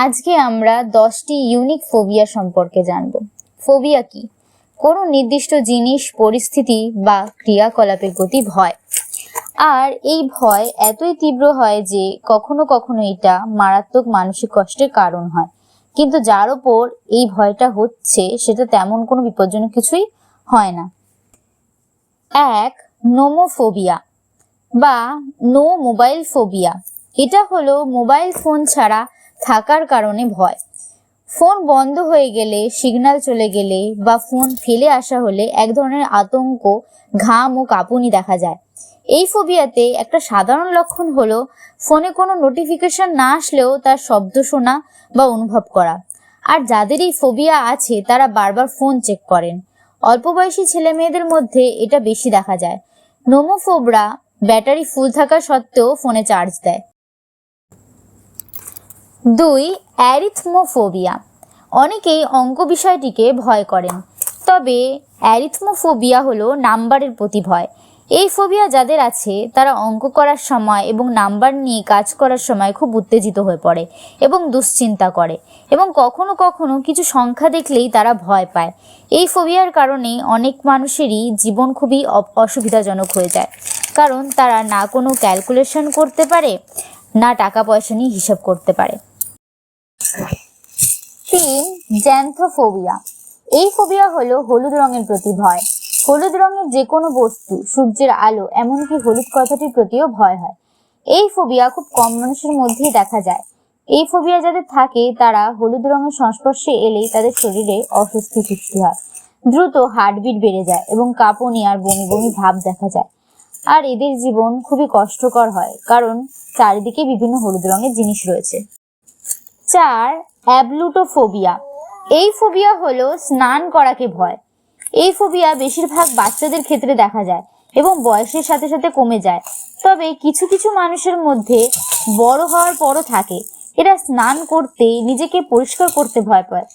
আজকে আমরা 10টি ইউনিক ফোবিয়া সম্পর্কে জানব। ফোবিয়া কি? কোনো নির্দিষ্ট জিনিস, পরিস্থিতি বা ক্রিয়াকলাপের প্রতি ভয়। আর এই ভয় এতই তীব্র হয় যে কখনো কখনো এটা মারাত্মক মানসিক কষ্টের কারণ হয়। কিন্তু যার ওপর এই ভয়টা হচ্ছে সেটা তেমন কোনো বিপজ্জনক কিছুই হয় না। 1. নোমোফোবিয়া বা নো মোবাইল ফোবিয়া। এটা হলো মোবাইল ফোন ছাড়া থাকার কারণে ভয়। ফোন বন্ধ হয়ে গেলে, সিগন্যাল চলে গেলে বা ফোন ফেলে আসা হলে এক ধরনের আতঙ্ক, ঘাম ও কাঁপুনি দেখা যায়। এই ফোবিয়াতে একটা সাধারণ লক্ষণ হলো ফোনে কোনো নোটিফিকেশন না আসলেও তার শব্দ শোনা বা অনুভব করা। আর যাদের এই ফোবিয়া আছে তারা বারবার ফোন চেক করেন। অল্প বয়সী ছেলে মেয়েদের মধ্যে এটা বেশি দেখা যায়। নোমোফোবরা ব্যাটারি ফুল থাকা সত্ত্বেও ফোনে চার্জ দেয়। 2. অ্যারিথমোফোবিয়া। অনেকেই অঙ্ক বিষয়টিকে ভয় করেন, তবে অ্যারিথমোফোবিয়া হলো নাম্বারের প্রতি ভয়। এই ফোবিয়া যাদের আছে তারা অঙ্ক করার সময় এবং নাম্বার নিয়ে কাজ করার সময় খুব উত্তেজিত হয়ে পড়ে এবং দুশ্চিন্তা করে, এবং কখনো কখনো কিছু সংখ্যা দেখলেই তারা ভয় পায়। এই ফোবিয়ার কারণে অনেক মানুষেরই জীবন খুবই অসুবিধাজনক হয়ে যায়, কারণ তারা না কোনো ক্যালকুলেশন করতে পারে, না টাকা পয়সা নিয়ে হিসাব করতে পারে। 3. জ্যান্থোফোবিয়া। এই ফোবিয়া হলো হলুদ রঙের প্রতি ভয়। হলুদ রঙের যে কোনো বস্তু, সূর্যের আলো, এমনকি হলুদ কথাটির প্রতিও ভয় হয়। এই ফোবিয়া খুব কম মানুষের মধ্যেই দেখা যায়। এই ফোবিয়া যাদের থাকে তারা হলুদ রঙের সংস্পর্শে এলেই তাদের শরীরে অস্বস্তি সৃষ্টি হয়, দ্রুত হার্টবিট বেড়ে যায় এবং কাঁপুনি আর বমি বমি ভাব দেখা যায়। আর এদের জীবন খুবই কষ্টকর হয়, কারণ চারিদিকে বিভিন্ন হলুদ রঙের জিনিস রয়েছে। 4. অ্যাবলুটোফোবিয়া। এই ফোবিয়া হলো স্নান করাকে ভয়। এই ফোবিয়া বেশিরভাগ বাচ্চাদের ক্ষেত্রে দেখা যায় এবং বয়সের সাথে সাথে কমে যায়, তবে কিছু কিছু মানুষের মধ্যে বড় হওয়ার পরও থাকে। এরা স্নান করতে, নিজেকে পরিষ্কার করতে ভয় পায়,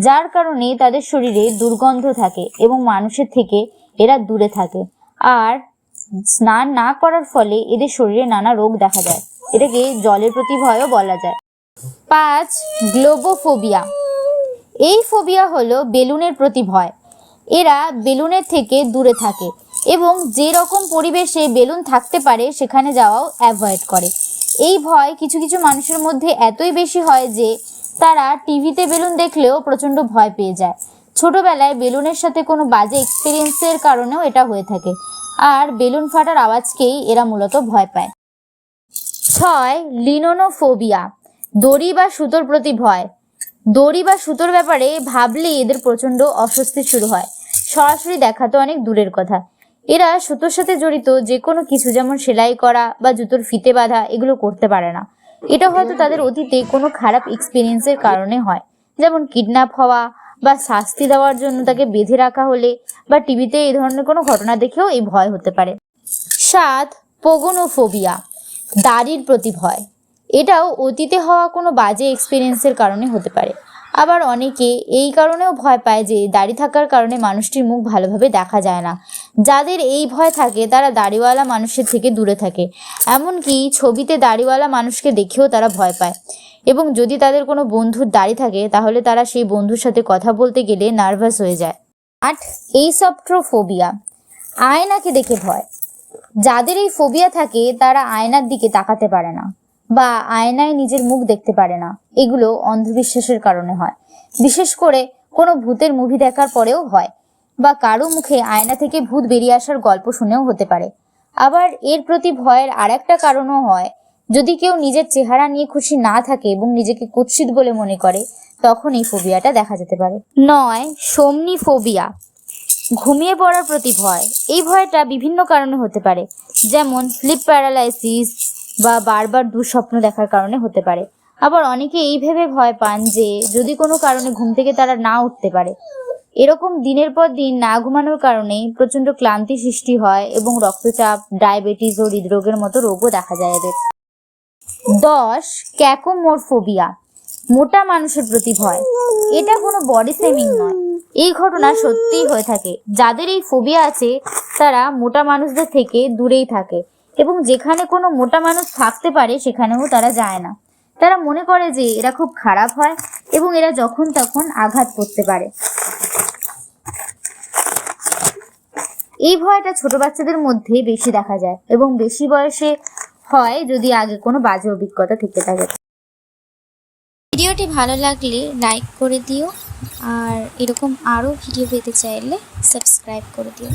যার কারণে তাদের শরীরে দুর্গন্ধ থাকে এবং মানুষের থেকে এরা দূরে থাকে। আর স্নান না করার ফলে এদের শরীরে নানা রোগ দেখা যায়। এটাকে জলের প্রতি ভয়ও বলা যায়। 5. গ্লোবোফোবিয়া। এই ফোবিয়া হলো বেলুনের প্রতি ভয়। এরা বেলুনের থেকে দূরে থাকে এবং যে রকম পরিবেশে বেলুন থাকতে পারে সেখানে যাওয়াও অ্যাভয়েড করে। এই ভয় কিছু কিছু মানুষের মধ্যে এতই বেশি হয় যে তারা টিভিতে বেলুন দেখলেও প্রচণ্ড ভয় পেয়ে যায়। ছোটবেলায় বেলুনের সাথে কোনো বাজে এক্সপিরিয়েন্সের কারণেও এটা হয়ে থাকে, আর বেলুন ফাটার আওয়াজকেই এরা মূলত ভয় পায়। 6. লিনোনোফোবিয়া। দড়ি বা সুতোর প্রতি ভয়। দড়ি বা সুতোর ব্যাপারে ভাবলেই এদের প্রচণ্ড অস্বস্তি শুরু হয়। সরাসরি দেখা তো অনেক দূরের কথা। এরা সুতোর সাথে জড়িত যে কোনো কিছু, যেমন সেলাই করা বা জুতোর ফিতে বাঁধা, এগুলো করতে পারে না। এটা হয়তো তাদের অতীতে কোনো খারাপ এক্সপিরিয়েন্সের কারণে হয়, যেমন কিডন্যাপ হওয়া বা শাস্তি দেওয়ার জন্য তাকে বেঁধে রাখা হলে বা টিভিতে এই ধরনের কোনো ঘটনা দেখেও এই ভয় হতে পারে। 7. পোগোনোফোবিয়া। দাড়ির প্রতি ভয়। এটাও অতীতে হওয়া কোনো বাজে এক্সপিরিয়েন্সের কারণে হতে পারে। আবার অনেকে এই কারণেও ভয় পায় যে দাড়ি থাকার কারণে মানুষটির মুখ ভালোভাবে দেখা যায় না। যাদের এই ভয় থাকে তারা দাড়িওয়ালা মানুষের থেকে দূরে থাকে, এমনকি ছবিতে দাড়িওয়ালা মানুষকে দেখেও তারা ভয় পায়। এবং যদি তাদের কোনো বন্ধুর দাড়ি থাকে তাহলে তারা সেই বন্ধুর সাথে কথা বলতে গেলে নার্ভাস হয়ে যায়। 8. এইসপ্ট্রোফোবিয়া। আয়নাকে দেখে ভয়। যাদের এই ফোবিয়া থাকে তারা আয়নার দিকে তাকাতে পারে না বা আয়নায় নিজের মুখ দেখতে পারে না। এগুলো অন্ধবিশ্বাসের কারণে হয়, বিশেষ করে কোনো ভূতের মুভি দেখার পরেও হয়, বা কারো মুখে আয়না থেকে ভূত বেরিয়ে আসার গল্প শুনেও হতে পারে। আবার এর প্রতি ভয়ের আরেকটা কারণও হয়, যদি কেউ নিজের চেহারা নিয়ে খুশি না থাকে এবং নিজেকে কুৎসিত বলে মনে করে, তখন এই ফোবিয়াটা দেখা যেতে পারে। 9. সোমনিফোবিয়া। ঘুমিয়ে পড়ার প্রতি ভয়। এই ভয়টা বিভিন্ন কারণে হতে পারে, যেমন স্লিপ প্যারালাইসিস বা বারবার দুঃস্বপ্ন দেখার কারণে হতে পারে। আবার অনেকে এই ভেবে ভয় পান যে যদি কোনো কারণে ঘুম থেকে তারা না উঠতে পারে। এরকম দিনের পর দিন না ঘুমানোর কারণে প্রচণ্ড ক্লান্তি সৃষ্টি হয় এবং রক্তচাপ, ডায়াবেটিস ও হৃদরোগের মতো রোগও দেখা যায় এদের। 10. ক্যাকোমোরফোবিয়া। মোটা মানুষের প্রতি ভয়। এটা কোনো বডি শেমিং নয়, এই ঘটনা সত্যিই হয়ে থাকে। যাদের এই ফোবিয়া আছে তারা মোটা মানুষদের থেকে দূরেই থাকে এবং যেখানে কোনো মোটা মানুষ থাকতে পারে সেখানেও তারা যায় না। তারা মনে করে যে এরা খুব খারাপ হয় এবং এরা যখন তখন আঘাত করতে পারে। এই ভয়টা ছোট বাচ্চাদের মধ্যে বেশি দেখা যায় এবং বেশি বয়সে হয় যদি আগে কোনো বাজে অভিজ্ঞতা থেকে থাকে। ভিডিওটি ভালো লাগলে লাইক করে দিও, আর এরকম আরও ভিডিও পেতে চাইলে সাবস্ক্রাইব করে দিও।